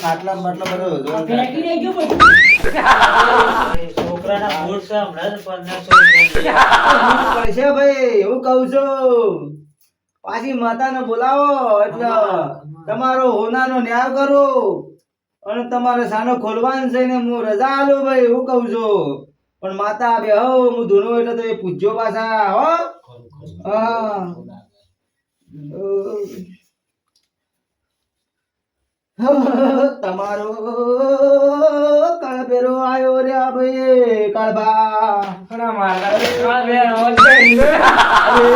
ખાટલા બાટલા બધો ફેંકી દેજો બધું. છોકરાના મૂળ છે હમણાં જ 1500 પડશે ભાઈ એવું કહું છું. પાછી માતાને બોલાવો એટલે તમારો હોનાનો ન્યાય કરો અને તમારે સાનો ખોલવાનું છે ને હું રજા આલું ભાઈ એવું કહું છું. પણ માતા બે હો હું ધૂનો એટલે તો એ પૂછજો પાછા હો. હા તમારો કાળભેરો આયો રે ભાઈ કાળભા. અરે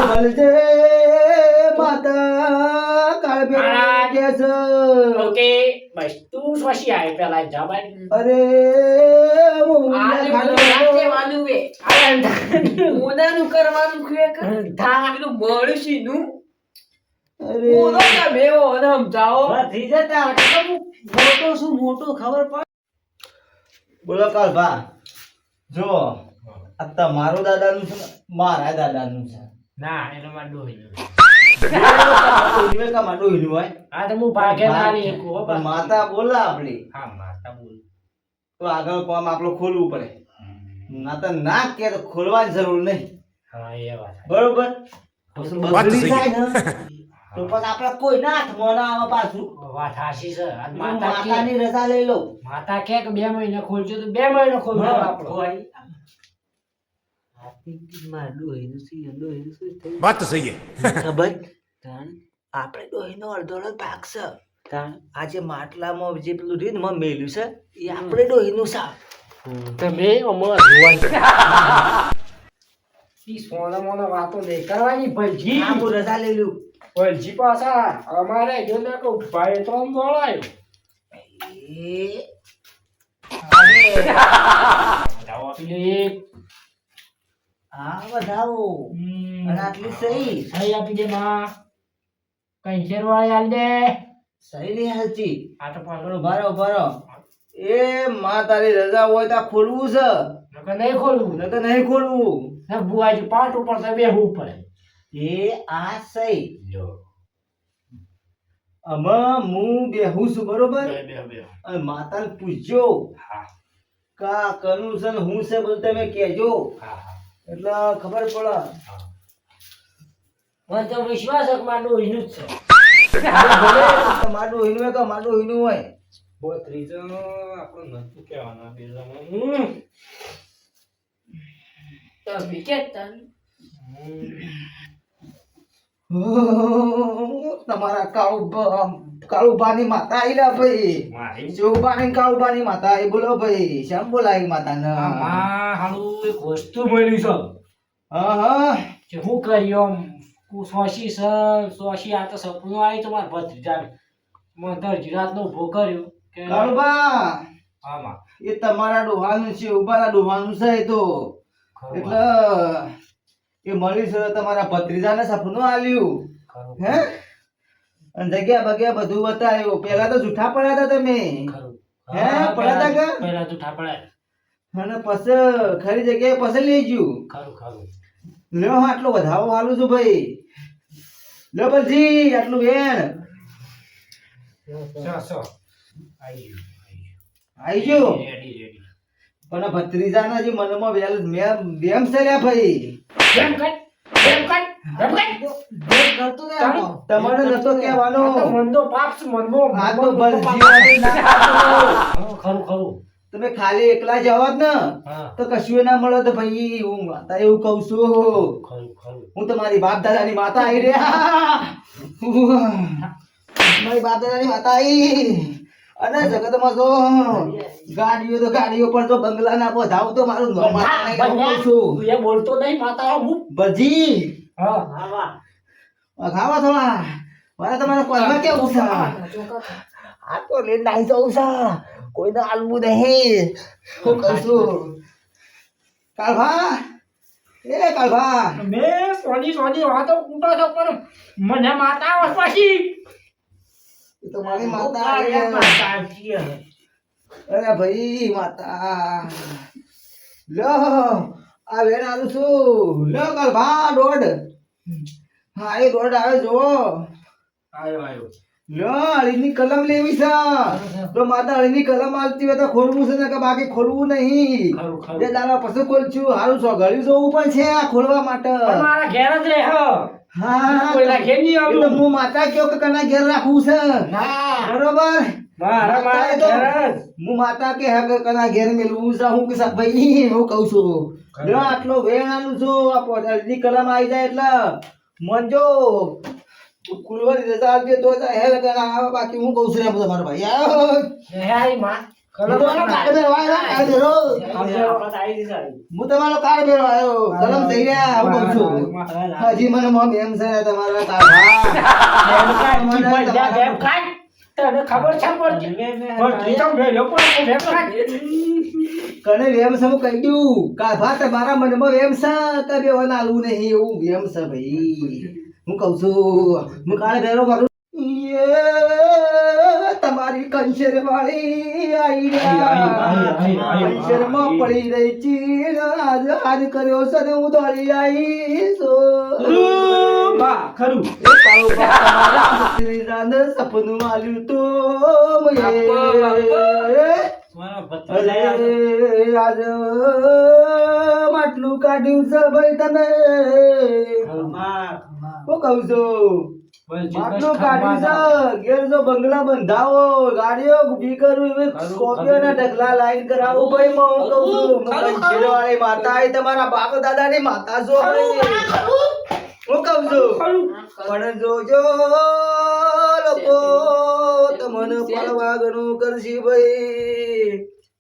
ભલજે માતા કાળભેરો કે છે. ઓકે બસ તું સ્વસી આવે પેલા જવાય અરે હું કરવાનું બે મોનાનું કરવાનું કે પેલું મળશીનું અરે મોનો કે બેવો ને સમજાવો થઈ જતા મોટો શું મોટો ખબર પડે. બોલો કાળભા જો આ તમારો દાદાનું છે ને મારા દાદાનું છે. ના એનો માં ડોહી આ તો હું ભાગે મારી એકું હો પણ માતા બોલા આપડી હા માતા બોલ તો આગળ કામ આપણું ખોલવું પડે. માતા ના કે તો ખોલવાની જરૂર નહીં. હા એ વાત બરોબર બગડી સહી. જાય ને તો પણ આપણે કોઈ ના હાથમાં ના આવે પાછું. વાત હાસી છે આજ હું માતા કે માતાની રજા લઈ લઉં. માતા કે 2 મહિના ખોલજો તો 2 મહિના ખોલજો આપણો बात तो सही है. ખબર આપણે ડોહીનો અડધો ભાગ છે. આજે માટલામાં જે પેલું રીત માં મેલ્યું છે એ આપણે ડોહીનું છે. તમે અમાર જોવાનું ઈ સોના મોના વાતો નહીં કરવાની ભલજી હા હું રજા લઈ લઉં. ભલજી પાછા અમારે જો ને કહું ભાઈ તો દોડાયો એ અરે જાઓ પેલી હા વધાવો અને આટલી સહી સહી આપી દે માં કઈ શેરવાળી આલી દે સહી નહીં હાલતી. આ તો પાછળ ઉભારો ઉભારો એ માં તારી રજા હોય તો આ ખોલવું છે નકર નહીં ખોલવું નકર નહીં ખોલવું. ને બુઆજી પાટ ઉપર તો બેહવું પડે એ આ સહી જો આમાં હું બેહું છું બરોબર. બે અને માતાને પૂછજો હા કા કનું છે ને હું છે બધું તમે કહેજો હા એટલે ખબર પડે. મને તો વિશ્વાસ છે કે મારું ડોહીનું જ છે ભલે તમારું હિનું હોય કે મારું હિનું હોય. ત્રીજો આપણું નતું કહેવાના બેલામાં તો વિકેટ તન તમારા કાળુબાની માતા આઈલા ભાઈ. મારી જોબાની કાળુબાની માતા આઈ બોલો ભાઈ. શેમ બોલાય માતાને? માં હાલું એક વસ્તુ મળી છે હા હા કે હું કર્યો સોશી સોશી આ તો સપનું આવી તો મારા ભત્રીજા મને ગુજરાતનો ઉભો કર્યો કે કાળુબા આમાં એ તમારા ડોહાનું છે ઉબાના ડોહાનું છે એ તો એટલે એ મળી છે તમારા ભત્રીજાને સપનું આલ્યું હે અને જગ્યા બગ્યા બધું બતાવ્યું. પેલા તો જૂઠા પડ્યા હતા તમે હે પડ્યા હતા કે પહેલા તો ઠાપડા અને પછી ખરી જગ્યાએ પછી લઈ ગયું. ખરું લ્યો આટલો વધાવો હાલું છું ભાઈ. લ્યો પછી આટલું વેણ આવી ગયું. રેડી પણ આ ભત્રીજાના જે મનમાં વેમ છે લ્યા ભાઈ. કેમ કટ તમારે નતો કહેવાનો. મનનો પાપ છે મનનો આ તો ભલજી ના કરતો. ખરું તમે ખાલી એકલા જવાત ને હા તો કશું ના મળે તો ભાઈ હું માતા એવું કઉ છું. ખરું હું તમારી બાપ દાદાની માતા આવી રહ્યા. મારી બાપ દાદાની માતા આવી અને જગતમાં તો ગાડીઓ પર તો બંગલા ના વધાવ તો મારું નામ માતા નહીં એવું કહું છું. તું એ બોલતો નહીં માતા હું ભજી હા ખાવા થોડા મારે તમારા કોલમાં કેવું છે? આ તો લઈને નાઈ જવું છે. કોઈને આલવું નહીં. હું કહું છું કાળભા એ કાળભા મે સોની વાતો કૂટો છો પણ મને માતા આવે પછી એ તો મારી માતા આવી. અરે ભાઈ માતા લ્યો આ વેણ આલું છું. લ્યો કાળભા દોડ. હા એ દોડ આવે જો. આયો લ્યો અળીની કલમ લેવી છે તો માતા અળીની કલમ આલતી હોય તો ખોલવું છે ને કે બાકી ખોલવું નહીં ખરું, ખરું. બે દાડા પછી ખોલશું હારું સોગળ્યું જોવું પણ છે આ ખોલવા માટે પણ મારા ઘેર જ રહે હો. હા કોઈના ઘેર નહીં એ તો આવું. હું માતા કયો કે કના ઘેર રાખવું છે ના. બરોબર મારા માતા એ તો ઘેર જ. હું માતા કે હે કે કના ઘેર મેલવું છે હું કે સાહેબ ભાઈ હું કહું છું લ્યો આટલો વેણાનું છો આ પોતાની કલમ આવી જાય એટલે મનજો ખુલવાની રજા આપજે તો જ હે લગન આવે બાકી હું કહું છું ને તમારા ભાઈ આવો હે આઈ માં. હું તમારો કાર્ડ બેરવા આવ્યો, કાર્ડ બેરો. હું તમારો કાર્ડ બેરવા આવ્યો. કલમ થઈ રહ્યા હું કહું છું હજી મને મોમ એમ છે તમારા કાર્ડ તને ખબર છે પડતી. પણ ઈ તો મેલ્યો પણ હું ભેગો. કને વેમ છે હું કહી દઉં કાભા તમારા મનમાં વેમ છે કે બેવાને આલવું નહીં એવું વેમ છે ભાઈ હું કહું છું હું કાળે બેરો મારું તમારી કંચેર વાળી આઈ કંચેરમાં પડી રહી ચીડ આજ કર્યો છે ને હું દોડી આવી બા ખરું. સપનું આલ્યું તો મારા ભત્રીજા અરે આજ માટલું કાઢ્યું છે ભાઈ તમે હું કહું છું માટલું કાઢ્યું છે ઘેર જો બંગલા બંધાવો ગાડીઓ ઊભી કરું કોપીઓના ઢગલા લાઈન કરાવું ભાઈ હું કહું છું વાળી માતા એ તમારા બાપ દાદાની માતા છો ભાઈ હું કહું છું પણ જોજો લોકો તમને પડવાગનું કરશી ભાઈ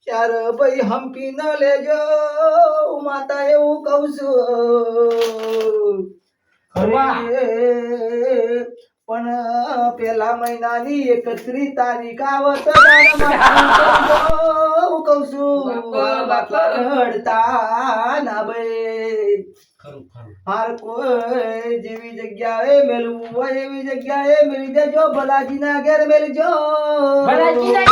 ચાર ભાઈ હંપી ન લેજો માતા એવું કહું છું પણ પેલા મહિનાની 31 તારીખ આવત હું કહું છું બાપા રડતા ના ભાઈ ખરું ખરું. હાર કોઈ જેવી જગ્યાએ મેલવું હોય એવી જગ્યાએ મેલી દેજો ભલાજીના ઘેર મેલજો ભલાજીના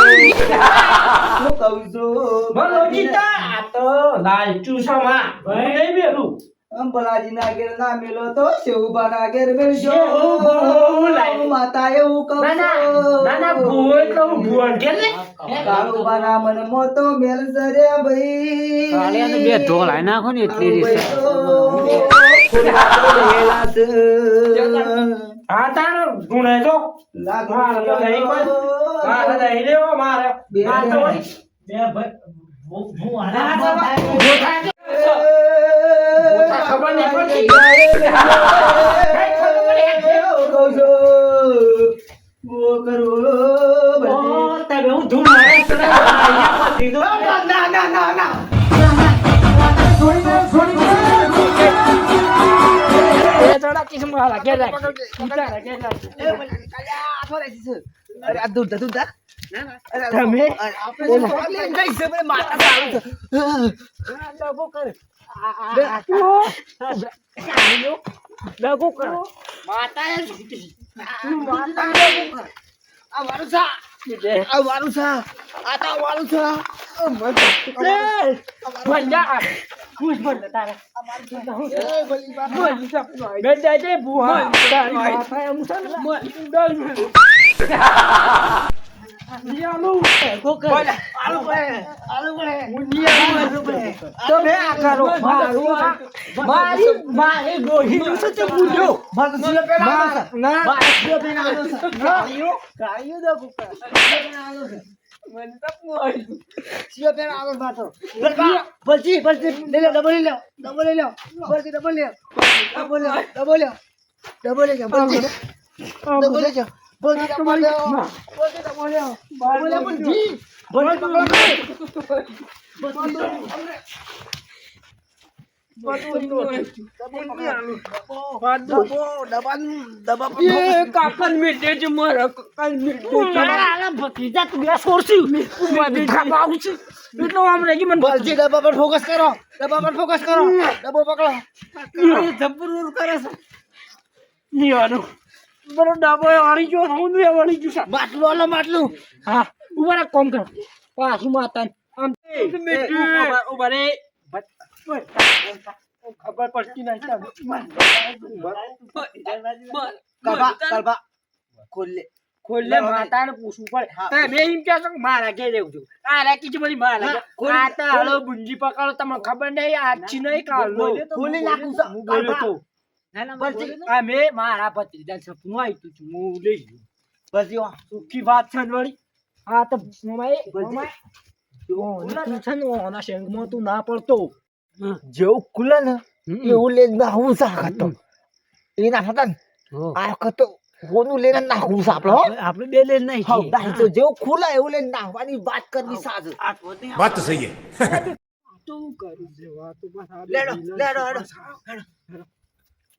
હું કહું છું ભલોજીતા આ તો લાલચુ છે માં. ભાઈ નહીં બેરું. ભલાજીના ઘેર ના મેલો તો શેવુબાના ઘેર મેલજો શેવુબા લાઈ. માતા એવું કહું નાના ભૂલ તો ભૂલ કે ને. કાળુબાના મનમાં તો મેલશે રે ભાઈ કાળિયાને બે ઢોલ આઈ નાખો ને એટલી રીત. આ તારો ગુણે જો. મારે તો નહીં કોઈ. મારે નહીં લેવો મારે. આ તો વળી. બે ભાઈ હું આના ગોઠા છે. ખબર નહીં પડતી. તમે હું ધૂળ મારે ડબ્બા પર ફોકસ કરો ડબ્બો પકડો જબરૂર કરે છે માટલું આલો માટલું હા ઉભા કોમ કર પાછું માતા આમ ખબર પડતી નહીં કલબા ખોલ ખોલે માતાને પૂછવું પડે તમે એમ કહો છો કે મારા ઘેર રહેવું છું આ રાખી છે બધી મારા ઘેર. આ તો હાલો બુંજી પકડો તમને ખબર નહીં આજથી નહીં કાલનો ખોલી નાખું છું. હું બોલ્યો તો આ મેં મારા ભત્રીજા સપનું આવ્યું છું હું લઈ ગયો પછી સુખી વાત છે ને વળી આ તો મોમાઈ તું છે ને ઓના શેંગમાં તું ના પડતો જેવું ખુલે ને એવું લઈને નાખવું છે આ વખત તો. એ નાખતા ને આ વખત તો હોનું લઈને નાખવું છે આપણે હો. આપણે બે લઈને નહીં હા, નાખી તો જેવું ખુલે એવું લઈને નાખવાની વાત કરવી સાચું. बात तो सही है તો કરું છે વાતો પાછા લેડો લેડો લેડો.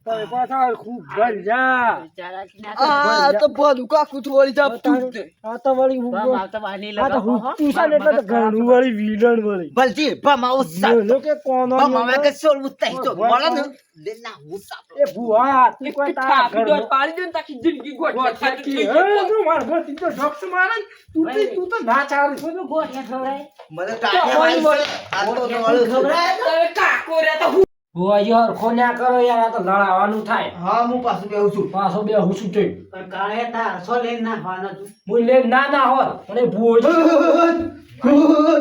તમે પાછા ખૂબ ભલ જા આ તો બધું કાકું થોડી જાપતું જ છે. આ તો વળી હું આ તો હુંતું છે ને એટલે તો ઘણું વળી વિલણ વળી ભલજી ભમાવું છે. બોલો કે કોનો ભમાવે કે સોલવું તઈ તો મળે ને લઈને નાખવું છે આપણે. એ ભુવા તું કોઈ તારા થાકી ઘરનો દોડ પાડી દે ને તાકી જિંદગી ગોઠવી થાકી થઈ હે ગઈ. તો માર ભતી તો ઢોક્સ મારે ને. તું તો ના ચારું છું તો મને ટાઢે વાળી છે. આ તો વાળું છે. તમે કાકો રે તો હું ભુવા યાર ખોન્યા કરો યાર આ તો લડાવાનું થાય હા હું પાછું બેહું છું. પાછો બે હું શું થઈ કાળે તાર સો લઈને નાખવાના તું હું લે ના હોત અને ભુવો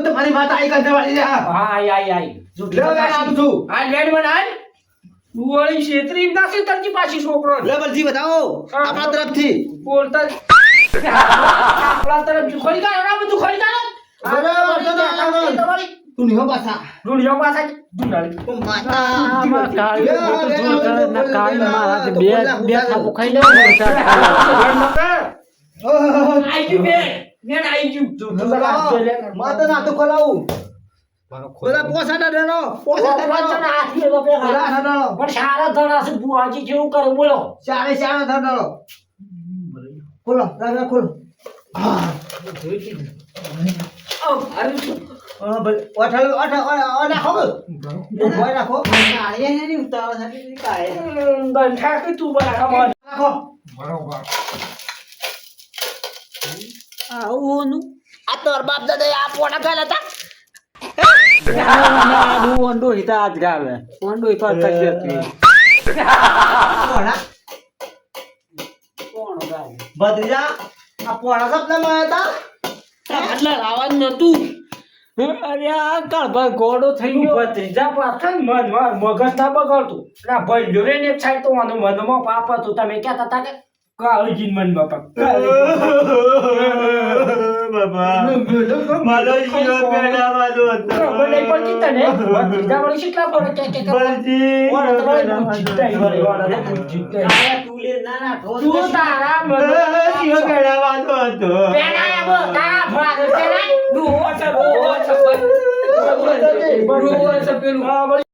તમારી વાત આઈ કરતા વાળી છે. હા આઈ જો લે આમ છું. આ લેડ મન આલ તું વળી છેતરી ના છે તરજી પાછી છોકરો લે ભલજી બતાવો આપણા તરફથી. બોલતા આપણા તરફ જો ખરી કાઢો ના બધું ખરી કાઢો અરે વાંધો ના, વાંધો ના. તું નિહો પાછા. રૂડિયો પાછા દુનાળી ઓ માતા. આમાં કાળી તો જોર કરે ના કાળી મારા બે બે થાપુ ખાઈ લે આઈ ગયું મેં આઈ ગયું. માતા ના તો ખોલાવું. બધા પોસાડા દેનો. પોસાડા દેનો. બધા ધડાડો. પણ સારા ધડા છે બુઆજી કેવું કરે બોલો ચારે ચારે ધડાડો. ખોલો રાજા ખોલો. હા. અરે શું? ઓઠાડો ઓઠા નાખો. ઓય નાખો. ગંઠા કે તું બરાબર નાખો. આવું આ તો બાપ દાદા આ પોણા ગાલ હતા. આડું ઓંડો હિતા આજ ગાવે ઓંડો હિતા કરી દેતી પોણા. કોણ ગાવે ભત્રીજા આ પોણા સપનામાં હતા. આટલા લાવવાનું નતું. અરે આ કાળભાઈ ગોડો થઈ ગયો ભત્રીજા પાછળ મન મગજ ના બગાડતું ના ભાઈ જોરે ને એક સાઈડ તો વાનું મનમાં પાપ હતું તમે કહેતા હતા કે કાળી જીન મન બાપા બાબા મારો જીવ પેડાવાનો હતો. મને પણ કીધા ને ભત્રીજા વળી કેટલા પડે કે ભલજી ઓરા તો વળી જીતાઈ વળી ઓરા તો જીતાઈ તું લે ના ઠોસ તું તારા મન જીવ પેડાવાનો હતો. પેનાયા બો તારા ભાગ પેનાય રોવા છે પેલું. હા, વળી